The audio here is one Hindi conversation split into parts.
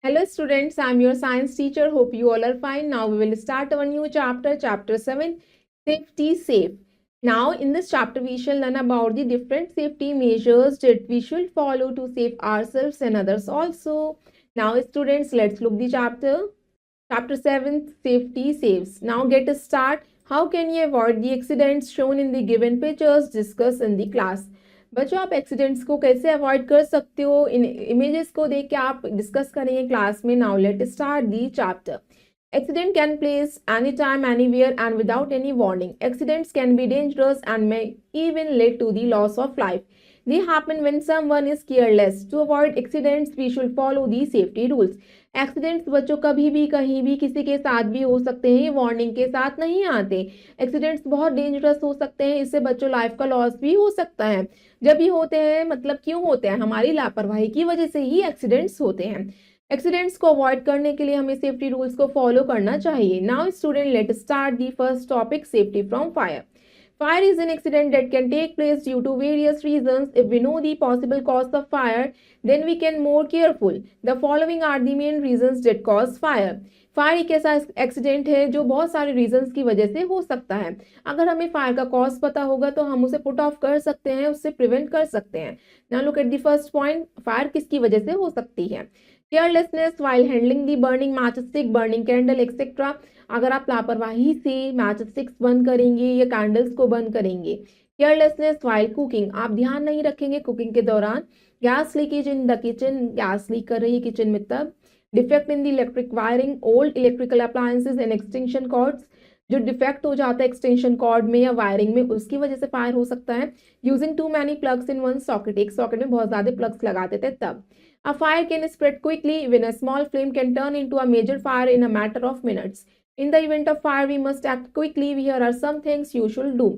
Hello students, I am your science teacher. Hope you all are fine. Now we will start our new chapter, chapter 7, Safety Safe. Now in this chapter we shall learn about the different safety measures that we should follow to save ourselves and others also. Now students, let's look the chapter. Chapter 7, Safety Saves. Now get a start. How can you avoid the accidents shown in the given pictures discussed in the class? बच्चों आप एक्सीडेंट्स को कैसे अवॉइड कर सकते हो, इन इमेजेस को देख के आप डिस्कस करेंगे क्लास में. Now let start the chapter. Accident can place anytime, anywhere and without any warning. Accidents can be dangerous and may even lead to the loss of life. They happen when someone is careless. To avoid accidents, we should follow the safety rules. Accidents बच्चों कभी भी कहीं भी किसी के साथ भी हो सकते हैं, वार्निंग के साथ नहीं आते. एक्सीडेंट्स बहुत डेंजरस हो सकते हैं, इससे बच्चों लाइफ का लॉस भी हो सकता है. जब ये होते हैं मतलब क्यों होते हैं, हमारी लापरवाही की वजह से ही एक्सीडेंट्स होते हैं. एक्सीडेंट्स को अवॉइड करने के लिए हमें सेफ्टी रूल्स को फॉलो करना चाहिए. Now student, let start the first topic, safety from fire. Fire is an accident that can take place due to various reasons. If we know the possible cause of fire, then we can more careful. The following are the main reasons that cause fire. Fire एक ऐसा एक्सीडेंट है जो बहुत सारे रीजंस की वजह से हो सकता है. अगर हमें फायर का कॉज पता होगा तो हम उसे पुट ऑफ कर सकते हैं, उससे प्रिवेंट कर सकते हैं. Now look at the first point, fire किसकी वजह से हो सकती है. केयरलेसनेस वाइल हैंडलिंग दी burning match stick, burning candle etcetera. अगर आप लापरवाही से मैच स्टिक्स बंद करेंगे या कैंडल्स को बंद करेंगे. केयरलेसनेस वाइल कुकिंग, आप ध्यान नहीं रखेंगे कुकिंग के दौरान. Gas leakage in the kitchen, gas leak कर रही है किचन में तब. Defect in the electric wiring, old electrical appliances and extension cords, जो डिफेक्ट हो जाता है एक्सटेंशन कॉर्ड में या वायरिंग में, उसकी वजह से फायर हो सकता है. Using too many plugs in one socket, एक सॉकेट में बहुत ज्यादा प्लग्स लगा देते हैं तब. A fire can spread quickly, even a small flame can turn into a major fire in a matter of minutes. In the event of fire, we must act quickly. Here are some things you should do.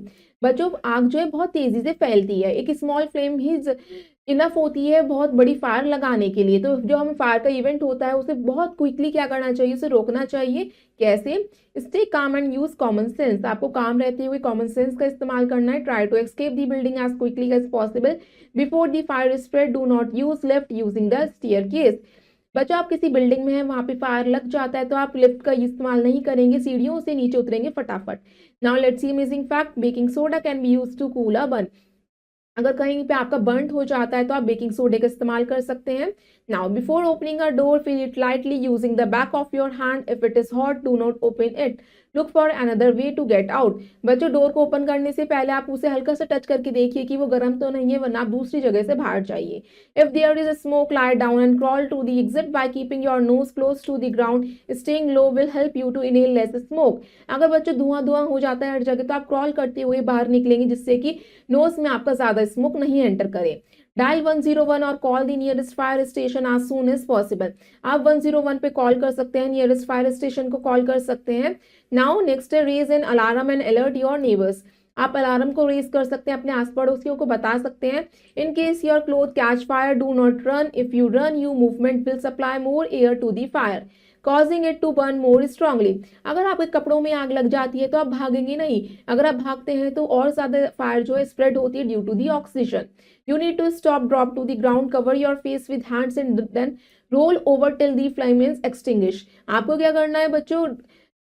बच्चों आग जो है बहुत तेजी से फैलती है, एक स्मॉल फ्लेम ही इनफ होती है बहुत बड़ी फायर लगाने के लिए. तो जो हमें फायर का इवेंट होता है उसे बहुत क्विकली क्या करना चाहिए, उसे रोकना चाहिए. कैसे? Stay calm and use common sense. आपको काम रहते हुए कॉमन सेंस का इस्तेमाल करना है. Try to escape the building as quickly as possible before the fire spread. Do not use lift using the staircase. बच्चों आप किसी बिल्डिंग में है, वहां पे फायर लग जाता है तो आप लिफ्ट का इस्तेमाल नहीं करेंगे, सीढ़ियों से नीचे उतरेंगे फटाफट. Now let's see amazing fact, baking soda can be used to cool a burn. अगर कहीं पे आपका बर्न्ट हो जाता है तो आप बेकिंग सोडे का इस्तेमाल कर सकते हैं. Now before opening a door, feel it lightly using the back of your hand. If it is hot, do not open it. Look for another way to get out. बच्चों डोर को ओपन करने से पहले आप उसे हल्का सा टच करके देखिए कि वो गर्म तो नहीं है, वरना आप दूसरी जगह से बाहर जाइए. If there is a smoke, lie down and crawl to the exit by keeping your nose close to the ground. Staying low will help you to inhale less smoke. अगर बच्चों धुआं धुआं हो जाता है हर जगह तो आप क्रॉल करते हुए बाहर निकलेंगे, जिससे कि नोज में आपका ज्यादा स्मोक नहीं एंटर करे. डायल 101 और call the nearest fire station as soon as possible. आप 101 पे कॉल कर सकते हैं, नियरेस्ट फायर स्टेशन को कॉल कर सकते हैं. नाउ नेक्स्ट है raise an alarm and alert your neighbours. आप अलार्म को रेज कर सकते हैं, अपने आस पड़ोसियों को बता सकते हैं. In case your cloth catch fire, do not run. If you run, you movement will supply more air to the fire, causing it to burn more strongly. अगर आपके कपड़ों में आग लग जाती है तो आप भागेंगे नहीं, अगर आप भागते हैं तो और ज्यादा फायर जो है स्प्रेड होती है due to the oxygen. You need to stop, drop to the ground, cover your face with hands and then roll over till the flame is extinguished. आपको क्या करना है बच्चों,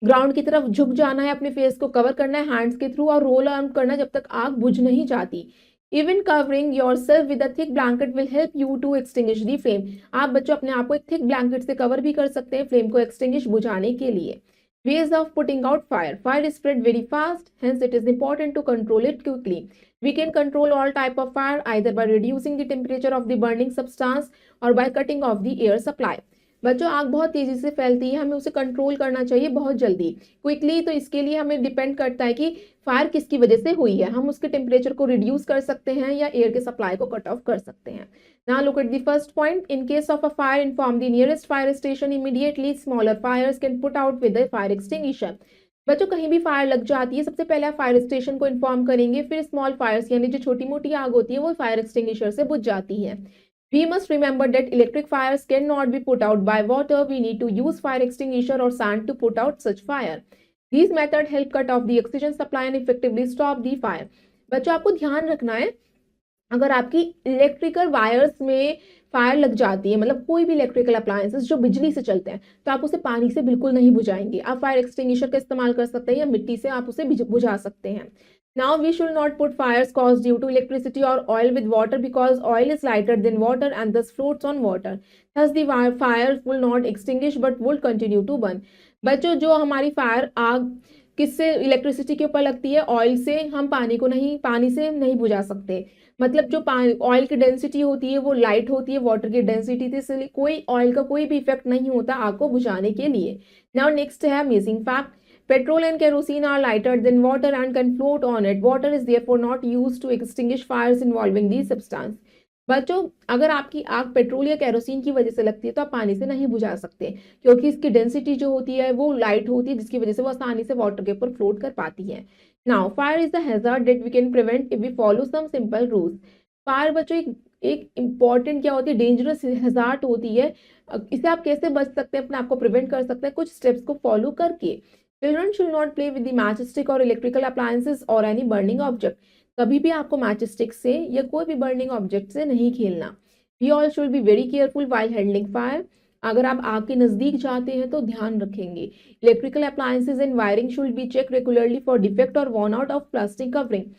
ग्राउंड की तरफ झुक जाना है, अपने फेस को कवर करना है हैंड्स के थ्रू और रोल ऑन करना है जब तक आग बुझ नहीं जाती. Even covering yourself with a thick blanket will help you to extinguish the flame. आप बच्चों अपने आप को एक थिक ब्लैंकेट से कवर भी कर सकते हैं फ्लेम को एक्सटिंग्विश बुझाने के लिए. Ways of putting out fire. Fire spread very fast, hence it is important to control it quickly. We can control all type of fire either by reducing the temperature of the burning substance or by cutting off the air supply. बच्चों आग बहुत तेजी से फैलती है, हमें उसे कंट्रोल करना चाहिए बहुत जल्दी क्विकली. तो इसके लिए हमें डिपेंड करता है कि फायर किसकी वजह से हुई है. हम उसके टेम्परेचर को रिड्यूस कर सकते हैं या एयर के सप्लाई को कट ऑफ कर सकते हैं. Now look at the first point. In case of a fire, inform the nearest fire station immediately. Smaller fires can put out with a fire extinguisher. बच्चों कहीं भी फायर लग जाती है सबसे पहले आप फायर स्टेशन को इन्फॉर्म करेंगे, फिर स्मॉल फायर्स यानी जो छोटी मोटी आग होती है वो फायर एक्सटिंग्विशर से बुझ जाती है. We must remember that electric fires cannot be put out by water. We need to use fire extinguisher or sand to put out such fire. These methods help cut off the oxygen supply and effectively stop the fire. बच्चों आपको ध्यान रखना है, अगर आपकी इलेक्ट्रिकल वायर्स में फायर लग जाती है, मतलब कोई भी इलेक्ट्रिकल अप्लायंसेस जो बिजली से चलते हैं, तो आप उसे पानी से बिल्कुल नहीं बुझाएंगे। आप फायर एक्सटिंग्विशर का इस्तेमाल कर सकते हैं या मिट्टी से आप उसे बुझा सकते हैं। Now we should not put fires caused due to electricity or oil with water because oil is lighter than water and thus floats on water. Thus the fire will not extinguish but will continue to burn. बच्चों, जो हमारी फायर आग किससे, इलेक्ट्रिसिटी के ऊपर लगती है, ऑयल से, हम पानी से नहीं बुझा सकते। मतलब जो ऑयल की डेंसिटी होती है वो लाइट होती है वाटर की डेंसिटी से, इसलिए कोई ऑयल का कोई भी इफेक्ट नहीं होता आग को बुझाने के लिए। नाउ नेक्स्ट है amazing fact, petrol and kerosene are lighter than water and can float on it. Water is therefore not used to extinguish fires involving these substance. बच्चों, अगर आपकी आग पेट्रोल या केरोसिन की वजह से लगती है तो आप पानी से नहीं बुझा सकते, क्योंकि इसकी डेंसिटी जो होती है वो लाइट होती है, जिसकी वजह से वो आसानी से वाटर के ऊपर फ्लोट कर पाती है। Now fire is the hazard that we can prevent if we follow some simple rules. Fire बच्चों एक इंपॉर्टेंट क्या होती है, डेंजरस हैजार्ड होती है। इसे आप कैसे बच सकते हैं, अपने आप को प्रिवेंट कर सकते हैं कुछ स्टेप्स को फॉलो करके। Children should not play with the matchstick or electrical appliances or any burning object. कभी भी आपको मैचस्टिक से या कोई भी बर्निंग ऑब्जेक्ट से नहीं खेलना। We all should be very careful while handling fire. अगर आप आग के नजदीक जाते हैं तो ध्यान रखेंगे। Electrical appliances and wiring should be checked regularly for defect or worn out of plastic covering.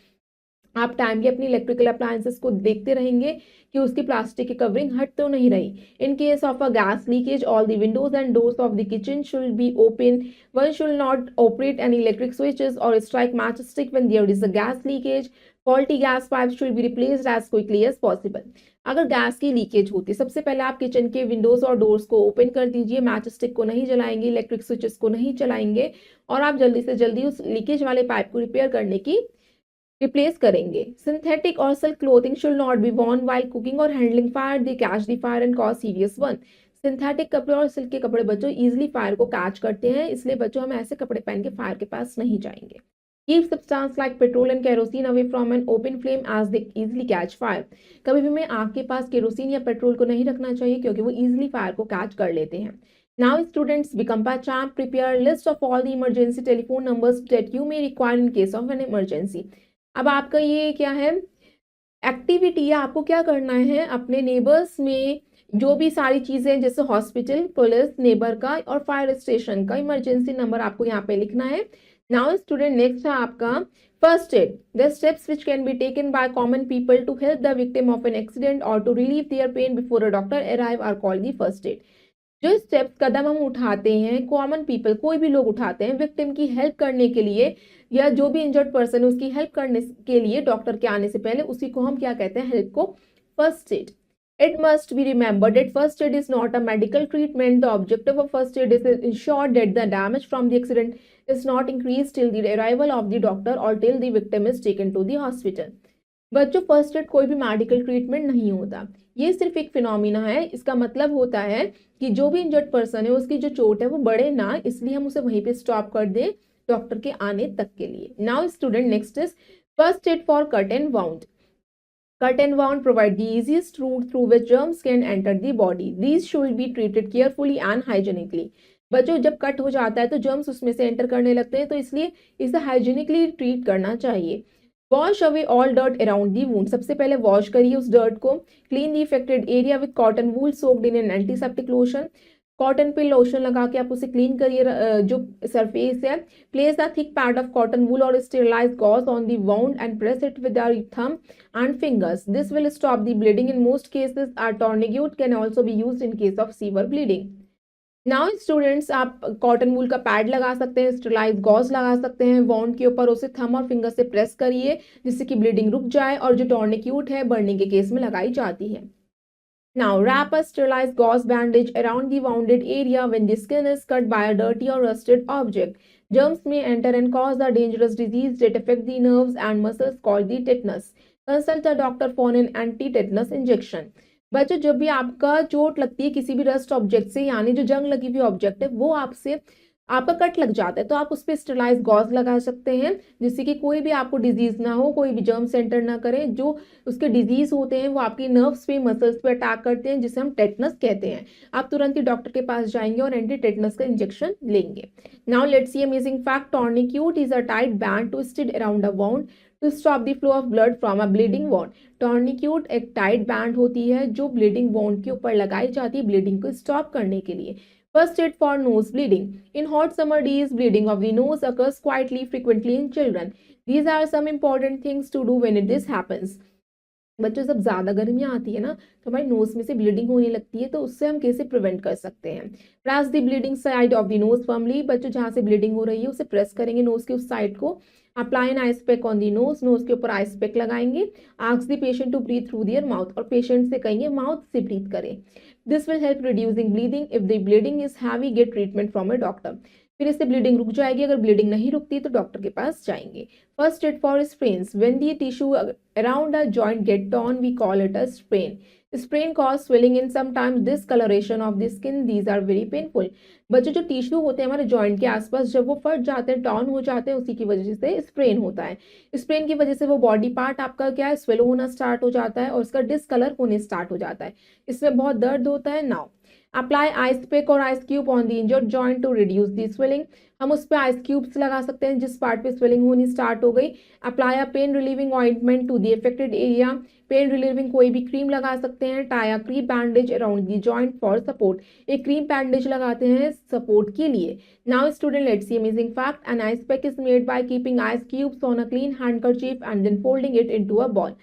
आप टाइमली अपनी इलेक्ट्रिकल अप्लायंसेस को देखते रहेंगे कि उसकी प्लास्टिक की कवरिंग हट तो नहीं रही। In case of a gas leakage all the windows and doors of the kitchen should be open. One should not operate any electric switches or strike matchstick when there is a gas leakage. Faulty gas pipe should be replaced as quickly as possible. अगर गैस की लीकेज होती है, सबसे पहले आप किचन के विंडोज और डोर्स को ओपन कर दीजिए, मैच स्टिक को नहीं जलाएंगे, इलेक्ट्रिक स्विचेस को नहीं चलाएंगे, और आप जल्दी से जल्दी उस लीकेज वाले पाइप को रिपेयर करने की रिप्लेस करेंगे। सिंथेटिक और silk clothing should not be worn while cooking और handling fire, they catch the fire and cause serious one. Synthetic कपड़े और सिल्क के कपड़े बच्चों इजीली फायर को कैच करते हैं, इसलिए बच्चों हम ऐसे कपड़े पहन के फायर के पास नहीं जाएंगे। Keep substance like petrol and kerosene away from an open flame as they easily catch fire. कभी भी हमें आग के पास केरोसिन या पेट्रोल को नहीं रखना चाहिए, क्योंकि वो इजीली फायर को कैच कर लेते हैं। Now students, become a champ. Prepare list of all the emergency telephone numbers that you may require in case of an emergency. अब आपका ये क्या है एक्टिविटी है, आपको क्या करना है, अपने नेबर्स में जो भी सारी चीजें जैसे हॉस्पिटल, पुलिस, नेबर का और फायर स्टेशन का इमरजेंसी नंबर आपको यहाँ पे लिखना है। नाउ स्टूडेंट, नेक्स्ट है आपका first aid. The steps which can be taken by common people to help the victim of an accident और to relieve their pain before a doctor arrive are called the first aid. जो स्टेप्स कदम हम उठाते हैं, कॉमन पीपल कोई भी लोग उठाते हैं विक्टिम की हेल्प करने के लिए, या जो भी इंजर्ड पर्सन है उसकी हेल्प करने के लिए डॉक्टर के आने से पहले, उसी को हम क्या कहते हैं, हेल्प को first aid. It must be remembered that first aid is not a medical treatment. The objective of first aid is to ensure that the damage from the accident is not increased till the arrival of the doctor or till the victim is taken to the hospital. बच्चों, फर्स्ट एड कोई भी मेडिकल ट्रीटमेंट नहीं होता, ये सिर्फ एक फिनोमिना है। इसका मतलब होता है कि जो भी इंजर्ड पर्सन है उसकी जो चोट है वो बढ़े ना, इसलिए हम उसे वहीं पे स्टॉप कर दें डॉक्टर के आने तक के लिए। Now student, next is first aid for cut and wound. Cut and wound provide the easiest route through which germs can enter the body. These should be treated carefully and hygienically. बच्चों, जब कट हो जाता है तो जर्म्स उसमें से एंटर करने लगते हैं, तो इसलिए इसे हाइजीनिकली ट्रीट करना चाहिए। Wash away all dirt around the wound. सबसे पहले वॉश करिए उस डर्ट को। Clean the affected area with cotton wool soaked in an antiseptic lotion. Cotton पे लोशन लगा के आप उसे क्लीन करिए जो सरफेस है। Place the thick pad of cotton wool और sterilise gauze on the wound and press it with your thumb and fingers. This will stop the bleeding in most cases. A tourniquet can also be used in case of severe bleeding. Now students, आप कॉटन वूल का पैड लगा सकते हैं, स्टेरिलाइज गॉज लगा सकते हैं, वाउंड के ऊपर उसे थंब और फिंगर से प्रेस करिए जिससे कि ब्लीडिंग रुक जाए, और जो टॉर्निक्यूट है बर्निंग के केस में लगाई जाती है। Now wrap a sterilized gauze bandage around the wounded area when the skin is cut by a dirty or rusted object. Germs may enter and cause a dangerous disease that affect the nerves and muscles called the tetanus. Consult a doctor for an anti-tetanus injection. बच्चों, जब भी आपका चोट लगती है किसी भी रस्ट ऑब्जेक्ट से, यानी जो जंग लगी हुई ऑब्जेक्ट है वो आपसे आपका कट लग जाता है, तो आप उस पर स्टेरिलाइज गॉज लगा सकते हैं जिससे कि कोई भी आपको डिजीज ना हो, कोई भी जर्म सेंटर ना करे। जो उसके डिजीज होते हैं वो आपकी नर्व्स पे, मसल्स पे अटैक करते हैं, जिसे हम टेटनस कहते हैं। आप तुरंत ही डॉक्टर के पास जाएंगे और एंटी टेटनस का इंजेक्शन लेंगे। Now let's see amazing fact. Tourniquet is a tight band twisted around a wound to stop the flow of blood from a bleeding wound. Tourniquet एक टाइट बैंड होती है जो ब्लीडिंग वॉन्ड के ऊपर लगाई जाती है ब्लीडिंग को स्टॉप करने के लिए। First aid for nose bleeding. In hot summer days, bleeding of the nose occurs quietly, frequently in children. These are some important things to do when this happens. बच्चों जब ज़्यादा गर्मियाँ आती है ना तो हमारी नोज में से ब्लीडिंग होने लगती है, तो उससे हम कैसे प्रिवेंट कर सकते हैं। Press the bleeding side of the nose firmly. बच्चों जहाँ से ब्लीडिंग हो रही है उसे प्रेस करेंगे नोज के उस साइड को। Apply an ice pack on the nose. Nose के ऊपर आइस पैक लगाएंगे। Ask the patient to breathe through their mouth. और पेशेंट से कहेंगे माउथ से ब्रीथ करें। This will help reducing bleeding. If the bleeding is heavy, get treatment from a doctor. फिर इससे ब्लीडिंग रुक जाएगी। अगर ब्लीडिंग नहीं रुकती तो डॉक्टर के पास जाएंगे। First aid for sprains. When the tissue around a joint get torn, we call it a sprain. Sprain cause swelling and sometimes discoloration of the skin. These are very painful. बच्चों जो टिश्यू होते हैं हमारे जॉइंट के आसपास जब वो फट जाते हैं, टॉर्न हो जाते हैं, उसी की वजह से स्प्रेन होता है। स्प्रेन की वजह से वो बॉडी पार्ट आपका क्या है, स्वेलो होना स्टार्ट हो जाता है और उसका डिसकलर होने स्टार्ट हो जाता है। इसमें बहुत दर्द होता है। नाउ अप्लाई आइस पैक और ice cube on the injured joint to reduce the swelling. हम उस पर आइस क्यूब्स लगा सकते हैं जिस पार्ट पे स्वेलिंग होनी स्टार्ट हो गई। Apply a pain relieving ointment to the affected area. Pain relieving कोई भी क्रीम लगा सकते हैं। Tie a cream bandage around the joint for support. एक क्रीम बैंडेज लगाते हैं सपोर्ट के लिए। Now student let's see amazing fact. An ice pack is made by keeping ice cubes on a clean handkerchief and then folding it into a ball.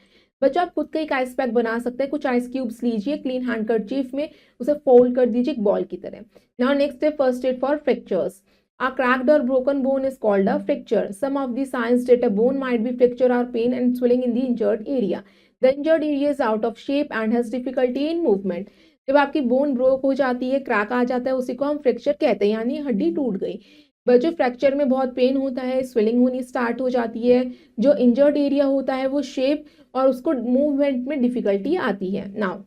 बच्चों आप खुद का एक आइस पैक बना सकते हैं। कुछ आइस क्यूब्स लीजिए क्लीन हैंडकरचीफ में, उसे फोल्ड कर दीजिए एक बॉल की तरह। नाउ नेक्स्ट है first aid for fractures. A cracked or broken bone is called a fracture. Some of the signs that a bone might be fracture are pain and swelling in the injured area. The injured area is out of shape and has difficulty in movement. जब आपकी बोन ब्रोक हो जाती है, क्रैक आ जाता है, उसी को हम फ्रैक्चर कहते हैं, यानी हड्डी टूट गई। बच्चों फ्रैक्चर में बहुत पेन होता है, स्वेलिंग होनी स्टार्ट हो जाती है, जो इंजर्ड एरिया होता है वो शेप और उसको मूवमेंट में डिफिकल्टी आती है। Now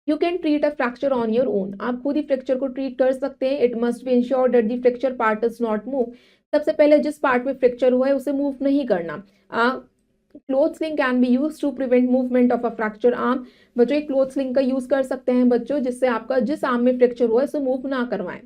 you can treat a fracture on your own. आप खुद ही फ्रैक्चर को ट्रीट कर सकते हैं। It must be ensure that the fracture part is not move. सबसे पहले जिस पार्ट में फ्रैक्चर हुआ है उसे मूव नहीं करना। Cloth sling can be use to prevent movement of a fracture arm. बच्चों एक क्लोथ स्लिंग का यूज कर सकते हैं बच्चों, जिससे आपका जिस आर्म में फ्रैक्चर हुआ है उसे मूव ना करवाएं।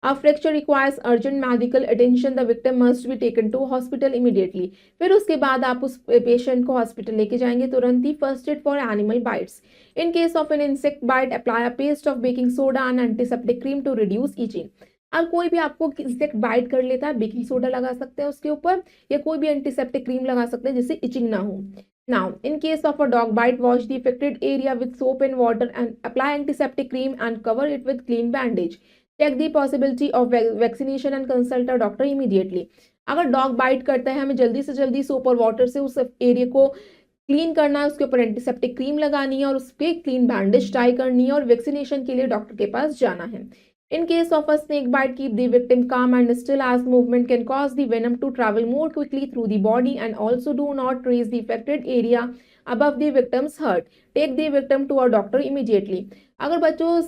A fracture requires urgent medical attention. The victim must be taken to hospital immediately. फिर उसके बाद आप उस पेशेंट को हॉस्पिटल लेके जाएंगे तुरंत ही। First aid for animal bites. In case of an insect bite apply a paste of baking soda and antiseptic cream to reduce itching. अब कोई भी आपको इंसेक्ट बाइट कर लेता है, बेकिंग सोडा लगा सकते हैं उसके ऊपर या कोई भी एंटीसेप्टिक क्रीम लगा सकते हैं जिससे इचिंग ना हो। Now, in case of a dog bite, wash the affected area with soap and water and apply antiseptic cream and cover it with clean bandage. Check the possibility of vaccination and consult a doctor immediately. अगर डॉग बाइट करता है हमें जल्दी से जल्दी सोप और वाटर से उस एरिया को क्लीन करना है, उसके ऊपर एंटीसेप्टिक क्रीम लगानी है और उसके क्लीन बैंडेज टाई करनी है और वैक्सीनेशन के लिए डॉक्टर के पास जाना है। In case of a snake bite, keep the victim calm and still as movement can cause the venom to travel more quickly through the body, and also do not raise the affected area above the victim's heart. Take the victim to a doctor immediately. अगर बच्चों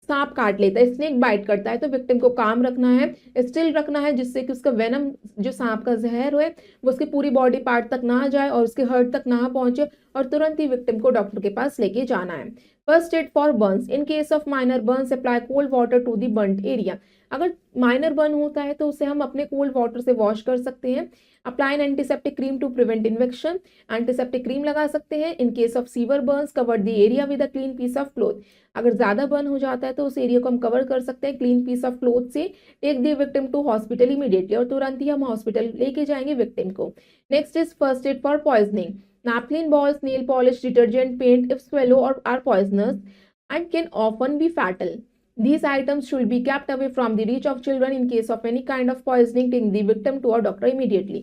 सांप काट लेता है, स्नेक बाइट करता है, तो विक्टिम को काम रखना है, स्टिल रखना है, जिससे कि उसका वेनम जो सांप का जहर है वो उसकी पूरी बॉडी पार्ट तक ना जाए और उसके हर्ट तक ना पहुंचे और तुरंत ही विक्टिम को डॉक्टर के पास लेके जाना है। First aid for burns. In case of minor burns apply cold water to the burned area. अगर माइनर बर्न होता है तो उसे हम अपने कोल्ड वाटर से वॉश कर सकते हैं। Apply an antiseptic cream to prevent infection. Antiseptic cream लगा सकते हैं। In case of severe burns cover the area with a clean piece of cloth. अगर ज्यादा बर्न हो जाता है तो उस एरिया को हम कवर कर सकते हैं क्लीन पीस ऑफ क्लोथ से। Take the victim to hospital immediately. और तुरंत ही हम हॉस्पिटल लेके जाएंगे विक्टिम को। Next is first aid for poisoning. Naphthalene balls, nail polish, detergent, paint, if swallow or are poisonous and can often be fatal. These items should be kept away from the reach of children. In case of any kind of poisoning, take the victim to a doctor immediately.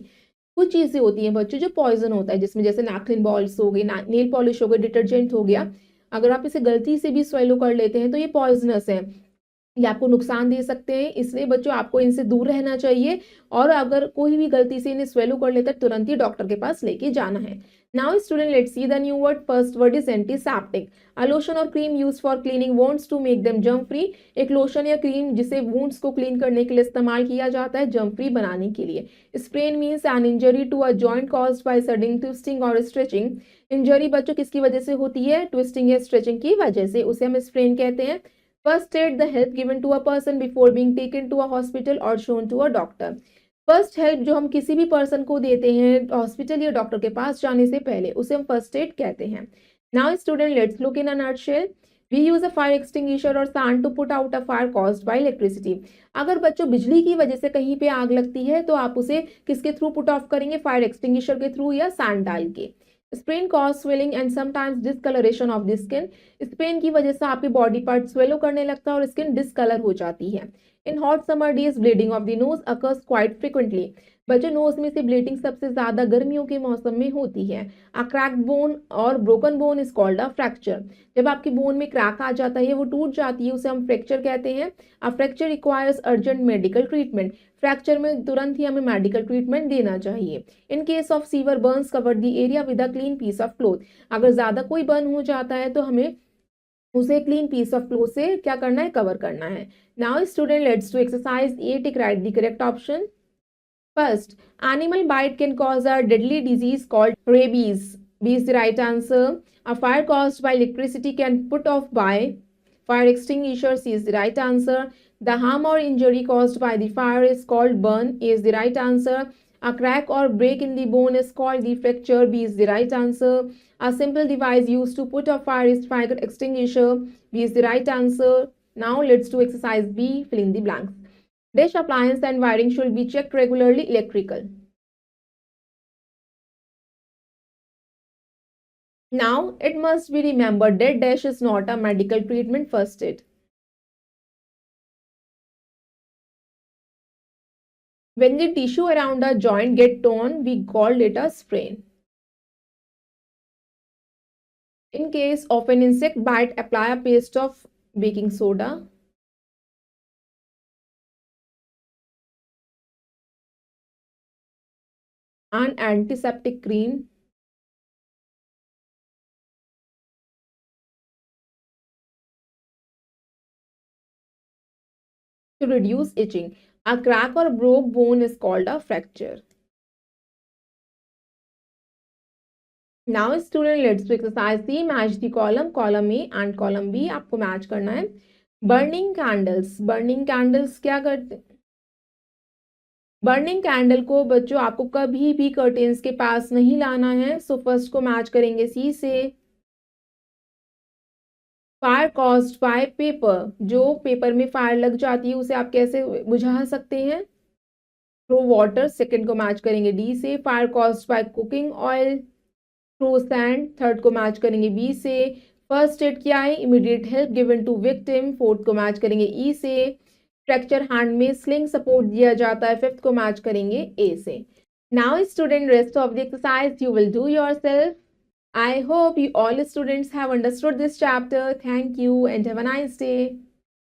कुछ चीजें होती हैं बच्चों जो पॉइजन होता है, जिसमें जैसे नैपथिन बॉल्स हो गई, नेल पॉलिश हो गई, डिटर्जेंट हो गया। अगर आप इसे गलती से भी स्वेलो कर लेते हैं तो ये पॉइजनस है, ये आपको नुकसान दे सकते हैं, इसलिए बच्चों आपको इनसे दूर रहना चाहिए। और अगर कोई भी गलती से इन्हें स्वेलो कर लेता है तुरंत ही डॉक्टर के पास लेके जाना है। Now student let's see the new word. First word is antiseptic. A lotion और cream use for cleaning wounds to make them germ free. एक लोशन या क्रीम जिसे वुंड्स को क्लीन करने के लिए इस्तेमाल किया जाता है जर्म फ्री बनाने के लिए। Sprain means an injury to a joint caused by sudden twisting और स्ट्रेचिंग। इंजरी बच्चों किसकी वजह से होती है? ट्विस्टिंग या स्ट्रेचिंग की वजह से, उसे हम स्प्रेन कहते हैं। First aid, the help given to a person before being taken to a hospital or shown to a doctor. First help जो हम किसी भी पर्सन को देते हैं हॉस्पिटल या डॉक्टर के पास जाने से पहले, उसे हम फर्स्ट एड कहते हैं। Now student, let's look in a nutshell. We use a fire extinguisher और sand to put out a fire caused by electricity. अगर बच्चों बिजली की वजह से कहीं पे आग लगती है तो आप उसे किसके थ्रू पुट ऑफ करेंगे? फायर एक्सटिंग्विशर के थ्रू या सैंड डाल के। Sprain cause swelling and sometimes discoloration of the skin. Sprain की वजह से आपके बॉडी पार्ट स्वेलो करने लगता है और स्किन डिसकलर हो जाती है। In hot summer days bleeding of the nose occurs quite frequently. बच्चों, नोज में से ब्लीडिंग सबसे ज्यादा गर्मियों के मौसम में होती है। अ क्रैक्ड बोन और broken bone is called a fracture. जब आपकी बोन में क्रैक आ जाता है, वो टूट जाती है, उसे हम फ्रैक्चर कहते हैं। A fracture requires urgent medical treatment. Fracture में तुरंत ही हमें मेडिकल ट्रीटमेंट देना चाहिए। In case of severe burns cover the area with a clean piece of cloth. अगर ज्यादा कोई बर्न हो जाता है तो हमें उसे क्लीन पीस ऑफ क्लोथ से क्या करना है? कवर करना है। Now student, let's do exercise 8. Right the correct option. First, animal bite can cause a deadly disease called rabies. B is the right answer. A fire caused by electricity can put off by fire extinguisher. C is the right answer. The harm or injury caused by the fire is called burn. A is the right answer. A crack or break in the bone is called the fracture. B is the right answer. A simple device used to put out fire is fire extinguisher. B is the right answer. Now let's do exercise B. Fill in the blanks. Dish appliance and wiring should be checked regularly. Electrical. Now, it must be remembered that dash is not a medical treatment first aid. When the tissue around a joint get torn, we call it a sprain. In case of an insect bite, apply a paste of baking soda. An antiseptic cream. To reduce itching. A crack or broke bone is called a fracture. Now student, let's do exercise C. Match the column A and column B. आपको मैच करना है। Burning candles. बर्निंग कैंडल्स क्या करते? बर्निंग कैंडल को बच्चों आपको कभी भी कर्टेन्स के पास नहीं लाना है। सो फर्स्ट को मैच करेंगे सी से। Fire caused by paper. जो पेपर में फायर लग जाती है उसे आप कैसे बुझा सकते हैं? Through water. सेकंड को मैच करेंगे डी से। Fire caused by cooking oil. Through sand. Third को मैच करेंगे बी से। फर्स्ट एड क्या है? Immediate help given to victim. Fourth को मैच करेंगे ई से। फ्रैक्चर हैंड में स्लिंग सपोर्ट दिया जाता है। फिफ्थ को मैच करेंगे ए से। Now student, rest of the exercise you will do yourself. I hope you all students have understood this chapter. Thank you and have a nice day.